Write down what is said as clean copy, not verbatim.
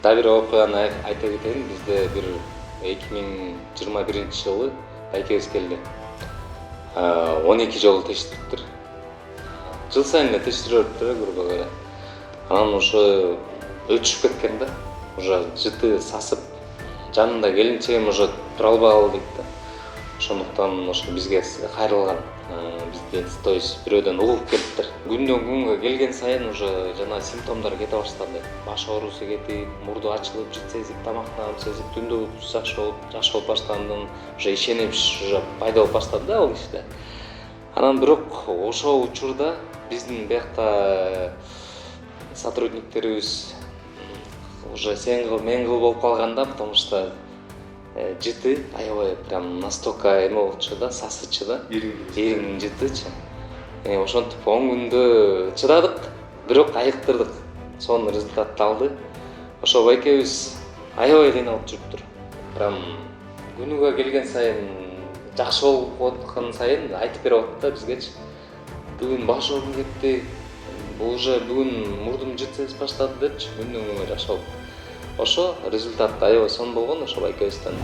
Дагы бир окуяны айта кетейин. Бизде бир 2021-жылы байкебиз келди. 12 жолу тештириптир. Жыл сайын эле тештириптир, грубо говоря. Анан ошо өчүп кеткен да. Уже жыты сасып, жанында келинчегим уже тура албагалы дейт да. Ошондуктан ошо бизге кайрылган. Бизде, то есть бирөөдөн угуп келиптир. Күндөн күнгө келген сайын уже жана симптомдор кете баштады. Баш оорусу кетип, мурду ачылып, жыт сезип, тамактанып сезип, түндө жаш болуп баштагандан уже ишенич уже пайда болуп баштады да ал кишиде. Анан бирок ошол учурда биздин биякта сотрудниктерибиз уже сен кыл мен кыл болуп калганда, потому что жыты аябай прям настолько эме болчу да, сасычы да, эриңдин жытычы. Ошентип 10 күндө чыдадык, бирок айыктырдык. Сонун результатты алды. Ошо байкебиз аябай кыйналып жүрүптүр. Прям күнүгө келген сайын, жакшы болуп аткан сайын айтып берип атты да бизгечи. Бүгүн баш оорум кетти, уже бүгүн мурдум жыт сезип баштады депчи, күндөн күнгө жакшы болуп. Ошо результат аябай сонун болгон ошо байкебизден.